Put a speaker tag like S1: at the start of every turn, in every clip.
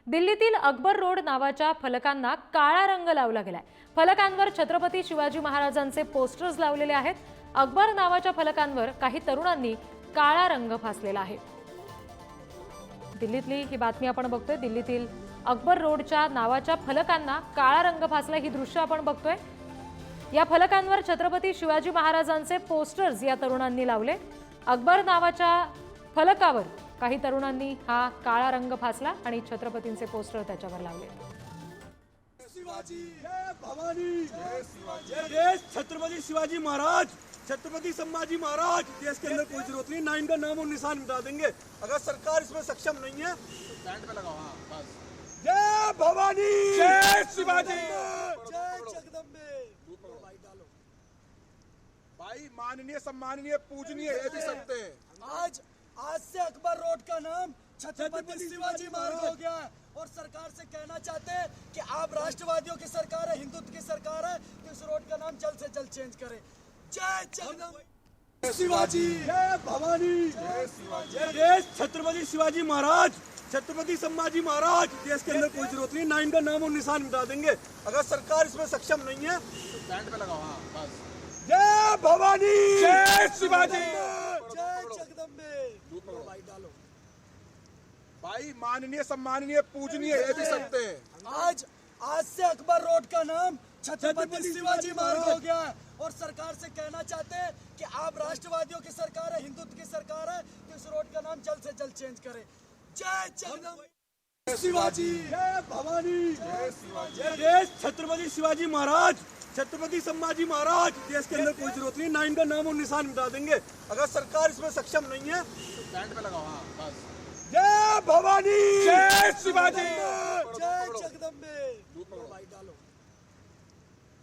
S1: दिल्लीतील अकबर रोड नावाच्या फलकांना काळा रंग लावला गेलाय। फलकांवर छत्रपती शिवाजी महाराजांचे पोस्टर्स लावलेले आहेत। अकबर नावाच्या फलकांवर काही तरुणांनी काळा रंग फासलेला आहे। दिल्लीतली ही बातमी आपण बघतोय। दिल्लीतील अकबर रोडच्या नावाच्या फलकांना काळा रंग फासला, ही दृश्य आपण बघतोय। या फलकांवर छत्रपती शिवाजी महाराजांचे पोस्टर्स या तरुणांनी लावले। अकबर नावाच्या फलकावर काही तरुणांनी हा काळा रंग फासला आणि छत्रपतींचे पोस्टर त्याच्यावर लावले।
S2: शिवाजी जय भवानी जय शिवाजी जय छत्रपति शिवाजी महाराज, छत्रपति संभाजी महाराज। देश के अंदर कोई जरूरत नहीं, ना इनका नाम और निशान मिटा देंगे। अगर सरकार इसमें सक्षम नहीं है तो बैंड पे लगाओ। हाँ बस। जय भवानी जय शिवाजी जय जगदम्बे। भाई डालो भाई, माननीय सम्माननीय पूजनीय ये भी सकते हैं। आज से अकबर रोड का नाम छत्रपति शिवाजी महाराज हो गया है और सरकार से कहना चाहते हैं कि आप राष्ट्रवादियों की सरकार है, हिंदुत्व की सरकार है, तो इस रोड का नाम जल्द से जल्द चेंज करें। जय जगदम्बे शिवाजी जय भवानी जय शिवाजी जय छत्रपति शिवाजी महाराज, छत्रपति संभाजी महाराज। देश के अंदर कोई जरूरत नहीं, ना इनका नाम और निशान मिटा देंगे। अगर सरकार इसमें सक्षम नहीं है तो बैंड पे लगाओ। हाँ बस। जय भवानी जय शिवाजी जय जगदम्बे। भाई डालो भाई, माननीय सम्माननीय पूजनीय ये भी सकते हैं। आज से अकबर रोड का नाम छत्रपति शिवाजी महाराज हो गया है और सरकार से कहना चाहते हैं कि आप राष्ट्रवादियों की सरकार है, हिंदुत्व की सरकार है, तो इस रोड का नाम जल्द से जल्द चेंज करें। जय जगदम्बे शिवाजी जय भवानी जय शिवाजी जय छत्रपति शिवाजी महाराज, छत्रपति संभाजी महाराज। देश के अंदर कोई जरूरत नहीं, ना इनका नाम और निशान मिटा देंगे। अगर सरकार इसमें सक्षम नहीं है तो बैंड पे लगाओ। हाँ बस। जय भवानी जय शिवाजी जय जगदम्बे। भाई डालो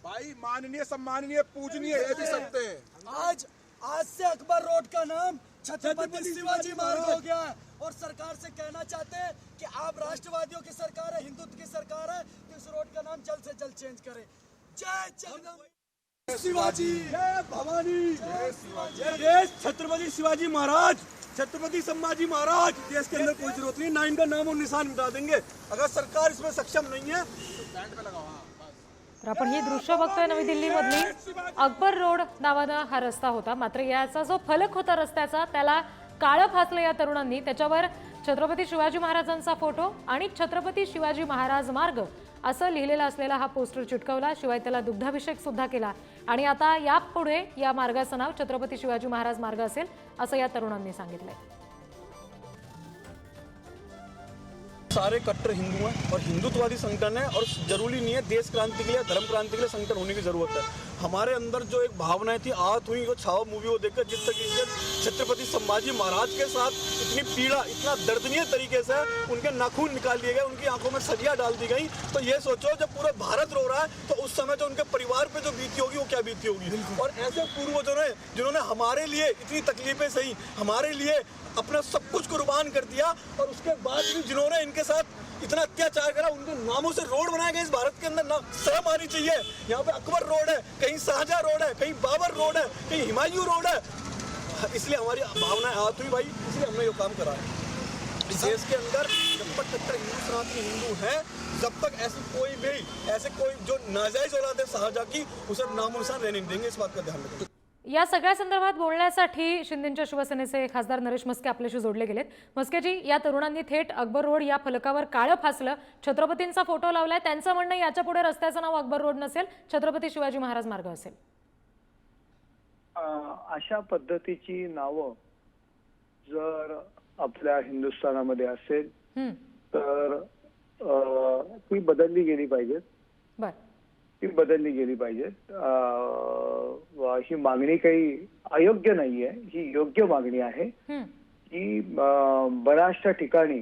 S2: भाई, माननीय सम्माननीय पूजनीय ये भी सकते हैं। आज से अकबर रोड का नाम छत्रपति शिवाजी महाराज हो गया है और सरकार से कहना चाहते हैं कि आप राष्ट्रवादियों की सरकार है, हिंदुत्व की सरकार है, तो इस रोड का नाम जल्द से जल्द चेंज करें। जय जगदम्बे शिवाजी जय भवानी जय शिवाजी जय छत्रपति शिवाजी महाराज, छत्रपति संभाजी महाराज। देश के अंदर कोई जरूरत नहीं, ना इनका नाम और निशान मिटा देंगे। अगर सरकार इसमें सक्षम नहीं है तो बैंड पे लगाओ। हाँ बस।
S1: तर आपण ही दृश्य बघतोय नवी दिल्लीमधली। अकबर रोड नावानं हा रस्ता होता, मात्र याचा जो फलक होता रस्त्याचा त्याला काळं फासलं या तरुणांनी। त्याच्यावर छत्रपती शिवाजी महाराजांचा फोटो आणि छत्रपती शिवाजी महाराज मार्ग असं लिहिलेलं असलेला हा पोस्टर चिटकवला। शिवाय त्याला दुग्धाभिषेक सुद्धा केला आणि आता यापुढे या मार्गाचं नाव छत्रपती शिवाजी महाराज मार्ग असेल असं या तरुणांनी सांगितलंय।
S3: सारे कट्टर हिंदू हैं और हिंदुत्ववादी संगठन है और जरूरी नहीं है देश क्रांति के लिए, धर्म क्रांति के लिए संगठन होने की जरूरत है। हमारे अंदर जो एक भावनाएं थी आहत हुई वो छावा मूवी को देखकर, जिस तरीके से छत्रपति संभाजी महाराज के साथ इतनी पीड़ा, इतना दर्दनीय तरीके से उनके नाखून निकाल लिए गए, उनकी आंखों में सरिया डाल दी गई। तो ये सोचो जब पूरा भारत रो रहा है तो उस समय जो उनके परिवार पे जो बीती होगी वो क्या बीती होगी। और ऐसे पूर्वजों ने जिन्होंने हमारे लिए इतनी तकलीफें सही, हमारे लिए अपना सब कुछ कुर्बान कर दिया और उसके बाद भी जिन्होंने इनके साथ इतना अत्याचार करा, उनके नामों से रोड बनाए गए इस भारत के अंदर। ना शर्म आनी चाहिए। यहाँ पे अकबर रोड है, कहीं शाहजहां रोड है, कहीं बाबर रोड है, कहीं हुमायूं रोड है। इसलिए हमारी भावनाएं आहत हुई भाई, इसलिए हमने ये काम करा है। इस देश के अंदर जब तक कट्टर हिंदू सनातनी हिंदू है, जब तक ऐसे कोई जो नाजायज औलाद है शाहजहां की, उसे नामो निशान रहने नहीं देंगे। इस बात का ध्यान रखें।
S1: या सगळ्या संदर्भात बोलण्यासाठी शिंदेंच्या शिवसेनेचे खासदार नरेश म्हस्के आपल्याशी जोडले गेलेत। म्हस्केजी, या तरुणांनी थेट अकबर रोड या फलकावर काळं फासलं, छत्रपतींचा फोटो लावलाय। त्यांचं म्हणणं याच्या पुढे रस्त्याचं नाव अकबर रोड नसेल, छत्रपती शिवाजी महाराज मार्ग असेल।
S4: अशा पद्धतीची नावं जर आपल्या हिंदुस्थानामध्ये असेल तर ती बदलली गेली पाहिजेत।
S1: बरं,
S4: ती बदलली गेली पाहिजेत। ही मागणी काही अयोग्य नाहीये, ही योग्य मागणी आहे की बऱ्याचशा ठिकाणी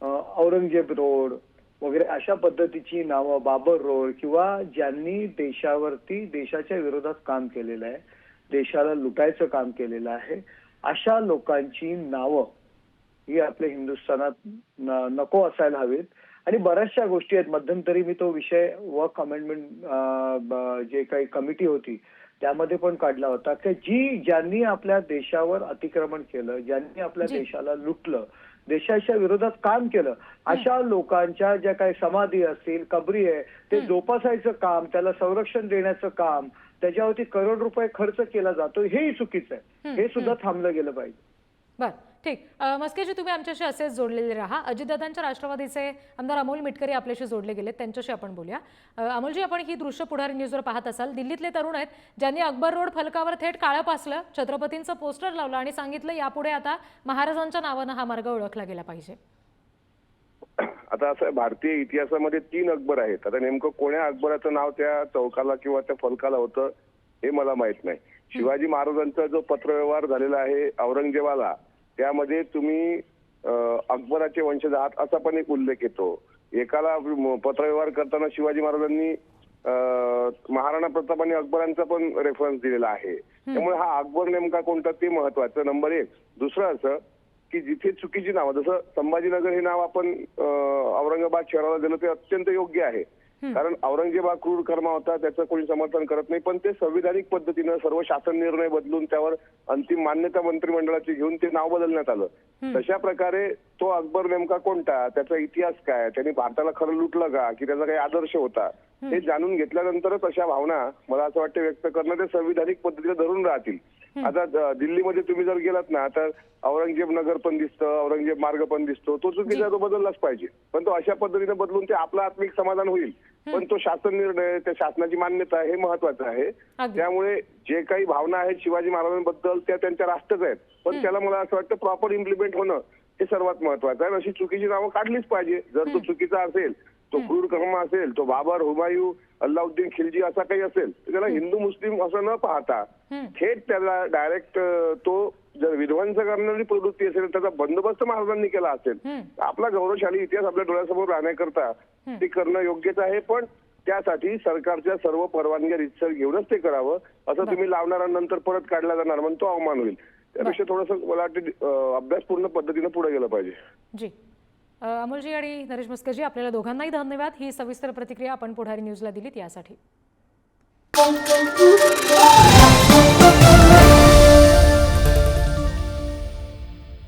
S4: औरंगजेब रोड वगैरे अशा पद्धतीची नावं, बाबर रोड किंवा ज्यांनी देशावरती, देशाच्या विरोधात काम केलेलं आहे, देशाला लुटायचं काम केलेलं आहे, अशा लोकांची नावं ही आपल्या हिंदुस्थानात नको असायला हवीत। आणि बऱ्याचशा गोष्टी आहेत। मध्यंतरी मी तो विषय वर्क अमेंडमेंट जे काही कमिटी होती त्यामध्ये पण काढला होता की ज्यांनी आपल्या देशावर अतिक्रमण केलं, ज्यांनी आपल्या देशाला लुटलं, देशाच्या विरोधात काम केलं अशा लोकांच्या ज्या काही समाधी असतील, कबरी आहे, ते जोपासायचं काम, त्याला संरक्षण देण्याचं काम, त्याच्यावरती करोड रुपये खर्च केला जातो, हेही चुकीचं आहे. हे सुद्धा थांबलं गेलं पाहिजे.
S1: बर, ठीक. मस्केजी, तुम्ही आमच्याशी असेच जोडलेले राहा. अजितदादांच्या राष्ट्रवादीचे आमदार अमोल मिटकरी आपल्याशी जोडले गेले, त्यांच्याशी आपण बोलूया. अमोलजी, आपण ही दृश्य पुढारी न्यूजवर पाहत असाल. दिल्लीतले तरुण आहेत ज्यांनी अकबर रोड फलकावर थेट काळं पासलं, छत्रपतींचं पोस्टर लावलं आणि सांगितलं यापुढे आता महाराजांच्या नावानं हा मार्ग ओळखला गेला पाहिजे.
S5: आता असं भारतीय इतिहासामध्ये 3 अकबर आहेत. आता नेमकं कोण्या अकबराचं नाव त्या चौकाला किंवा त्या फलकाला होतं हे मला माहित नाही. शिवाजी महाराजांचा जो पत्रव्यवहार झालेला आहे औरंगजेबाला, त्यामध्ये तुम्ही अकबराचे वंशज आहात असा पण एक उल्लेख येतो. एकाला पत्रव्यवहार करताना शिवाजी महाराजांनी महाराणा प्रताप आणि अकबरांचा पण रेफरन्स दिलेला आहे. त्यामुळे हा अकबर नेमका कोणता ते महत्वाचं, नंबर 1. दुसरं असं की जिथे चुकीची नावं, जसं संभाजीनगर हे नाव आपण औरंगाबाद शहराला दिलं ते अत्यंत योग्य आहे. कारण औरंगजेब हा क्रूर कर्मा होता, त्याचं कोणी समर्थन करत नाही. पण ते संविधानिक पद्धतीनं सर्व शासन निर्णय बदलून त्यावर अंतिम मान्यता मंत्रिमंडळाची घेऊन ते नाव बदलण्यात आलं. तशा प्रकारे तो अकबर नेमका कोणता, त्याचा इतिहास काय, त्यांनी भारताला खरं लुटलं का, की त्याचा काही आदर्श होता, हे जाणून घेतल्यानंतरच अशा भावना मला असं वाटतं व्यक्त करणं ते संविधानिक पद्धतीने धरून राहतील. आता दिल्लीमध्ये तुम्ही जर गेलात ना, तर औरंगजेब नगर पण दिसतं, औरंगजेब मार्ग पण दिसतो. तो चुकीचा, तो बदललाच पाहिजे. पण तो अशा पद्धतीने बदलून ते आपलं आत्मिक समाधान होईल. पण तो शासन निर्णय, त्या शासनाची मान्यता हे महत्वाचं आहे. त्यामुळे जे काही भावना आहेत शिवाजी महाराजांबद्दल त्या त्यांच्या राष्ट्रच आहेत. पण त्याला मला असं वाटतं प्रॉपर इम्प्लिमेंट होणं हे सर्वात महत्वाचं आहे. अशी चुकीची नावं काढलीच पाहिजे. जर तो चुकीचा असेल, तो क्रूर कर्म असेल, तो बाबर, हुमायूं, अल्लाउद्दीन खिलजी असा काही असेल, तर त्याला हिंदू मुस्लिम असं न पाहता थेट त्याला डायरेक्ट तो जर विध्वंस करणारी प्रवृत्ती असेल, त्याचा बंदोबस्त महाराजांनी केला असेल, आपला गौरवशाली इतिहास आपल्या डोळ्यासमोर राहण्याकरता ते करणं योग्यच आहे. पण त्यासाठी सरकारच्या सर्व परवानग्या रितसर घेऊनच ते करावं. असं तुम्ही लावणाऱ्यानंतर परत काढला जाणार म्हणून तो अवमान होईल. त्यापेक्षा थोडंसं मला वाटतं अभ्यासपूर्ण पद्धतीने पुढे गेलं पाहिजे.
S1: जी, अमोलजी आणि नरेश मस्केजी, आपल्याला दोघांनाही धन्यवाद. ही सविस्तर प्रतिक्रिया आपण पुढारी न्यूजला दिलीत यासाठी.